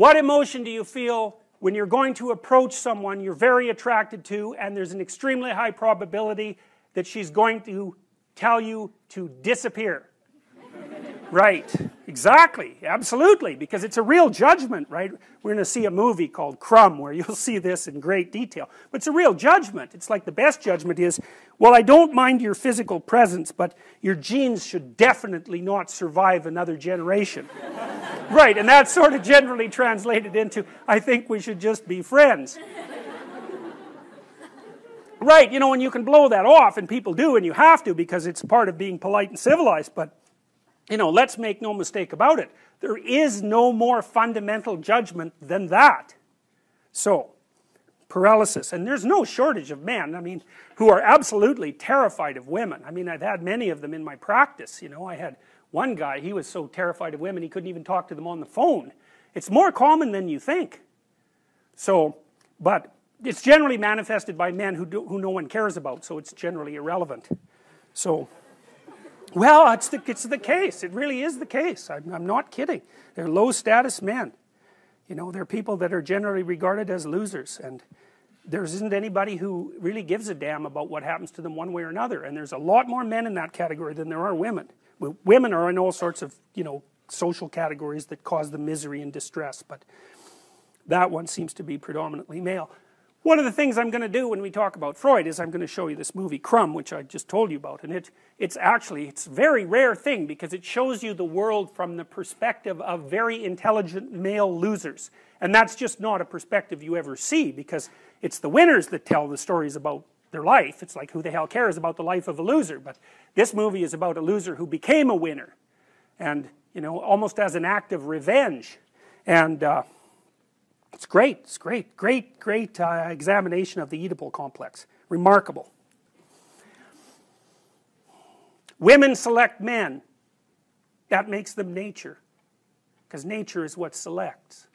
What emotion do you feel when you're going to approach someone you're very attracted to and there's an extremely high probability that she's going to tell you to disappear? Right, exactly, absolutely, because it's a real judgment, right? We're going to see a movie called Crumb where you'll see this in great detail. But it's a real judgment. It's like the best judgment is, well, I don't mind your physical presence, but your genes should definitely not survive another generation. Right, and that's sort of generally translated into, I think we should just be friends. Right, you know, and you can blow that off, and people do, and you have to, because it's part of being polite and civilized, but you know, let's make no mistake about it. There is no more fundamental judgment than that. So, paralysis. And there's no shortage of men, I mean, who are absolutely terrified of women. I mean, I've had many of them in my practice, you know. I had one guy, he was so terrified of women he couldn't even talk to them on the phone. It's more common than you think. So, but it's generally manifested by men who no one cares about, so it's generally irrelevant. So, well, it's the case. It really is the case. I'm not kidding. They're low-status men. You know, they're people that are generally regarded as losers, and there isn't anybody who really gives a damn about what happens to them one way or another, and there's a lot more men in that category than there are women. Women are in all sorts of, you know, social categories that cause them misery and distress, but that one seems to be predominantly male. One of the things I'm going to do when we talk about Freud is I'm going to show you this movie Crumb, which I just told you about, and it's a very rare thing because it shows you the world from the perspective of very intelligent male losers, and that's just not a perspective you ever see, because it's the winners that tell the stories about their life. It's like, who the hell cares about the life of a loser? But this movie is about a loser who became a winner, and you know, almost as an act of revenge, and it's great, great examination of the Oedipal complex. Remarkable. Women select men. That makes them nature, because nature is what selects.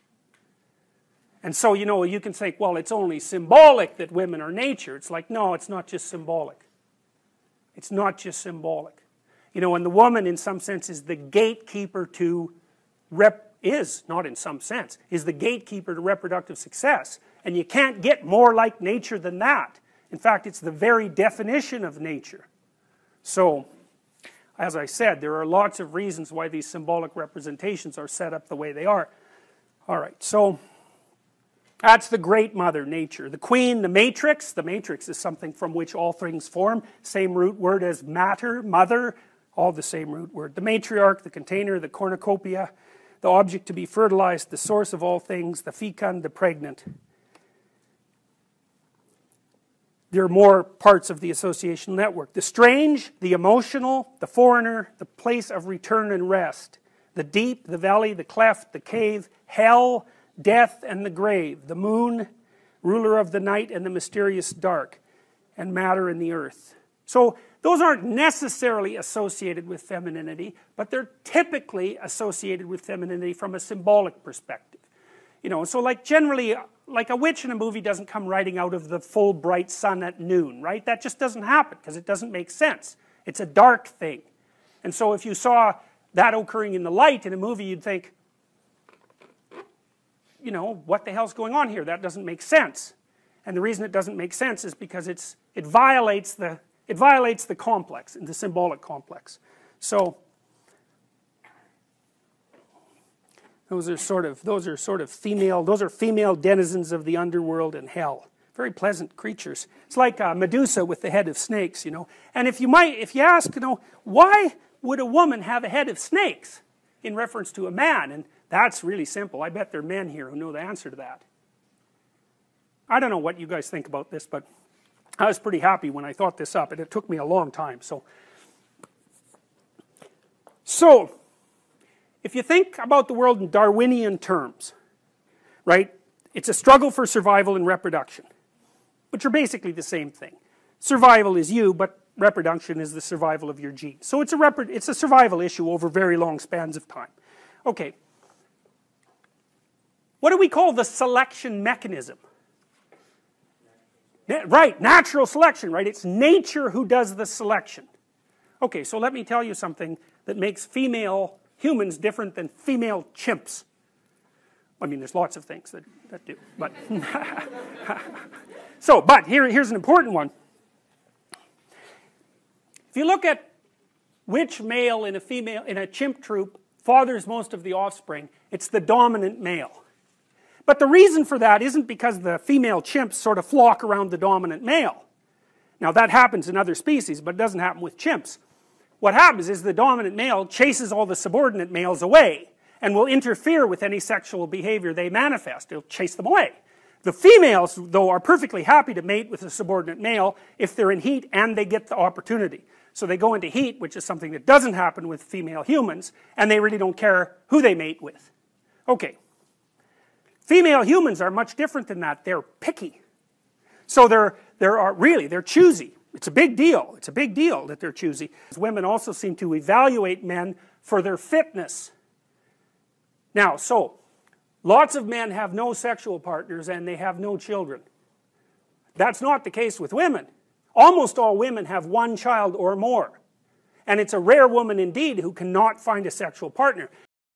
And so, you know, you can say, well, it's only symbolic that women are nature. It's like, no, it's not just symbolic. It's not just symbolic. You know, and the woman, in some sense, is the gatekeeper to not in some sense, is the gatekeeper to reproductive success. And you can't get more like nature than that. In fact, it's the very definition of nature. So, as I said, there are lots of reasons why these symbolic representations are set up the way they are. Alright, so that's the great mother, nature. The queen, the matrix. The matrix is something from which all things form. Same root word as matter, mother, all the same root word. The matriarch, the container, the cornucopia, the object to be fertilized, the source of all things, the fecund, the pregnant. There are more parts of the associational network. The strange, the emotional, the foreigner, the place of return and rest. The deep, the valley, the cleft, the cave, hell, death, and the grave. The moon, ruler of the night and the mysterious dark, and matter and the earth. So, those aren't necessarily associated with femininity, but they're typically associated with femininity from a symbolic perspective. You know, so like generally, like a witch in a movie doesn't come riding out of the full bright sun at noon, right? That just doesn't happen because it doesn't make sense. It's a dark thing. And so if you saw that occurring in the light in a movie, you'd think, you know, what the hell's going on here? That doesn't make sense. And the reason it doesn't make sense is because it violates the complex, the symbolic complex. So those are female denizens of the underworld and hell. Very pleasant creatures. It's like Medusa with the head of snakes, you know. And if you ask, you know, why would a woman have a head of snakes in reference to a man? And that's really simple. I bet there are men here who know the answer to that. I don't know what you guys think about this, but I was pretty happy when I thought this up, and it took me a long time. So, if you think about the world in Darwinian terms, right, it's a struggle for survival and reproduction, which are basically the same thing. Survival is you, but reproduction is the survival of your genes. So it's a survival issue over very long spans of time. Okay. What do we call the selection mechanism? Right, natural selection, right? It's nature who does the selection. Okay, so let me tell you something that makes female humans different than female chimps. I mean, there's lots of things that do, but so, but here's an important one. If you look at which male in a chimp troop fathers most of the offspring, it's the dominant male. But the reason for that isn't because the female chimps sort of flock around the dominant male. Now that happens in other species, but it doesn't happen with chimps. What happens is the dominant male chases all the subordinate males away and will interfere with any sexual behavior they manifest. He'll chase them away. The females, though, are perfectly happy to mate with a subordinate male if they're in heat and they get the opportunity. So they go into heat, which is something that doesn't happen with female humans, and they really don't care who they mate with. Okay. Female humans are much different than that. They're picky. So they're choosy. It's a big deal. It's a big deal that they're choosy. Women also seem to evaluate men for their fitness. Now, so, lots of men have no sexual partners and they have no children. That's not the case with women. Almost all women have one child or more. And it's a rare woman indeed who cannot find a sexual partner.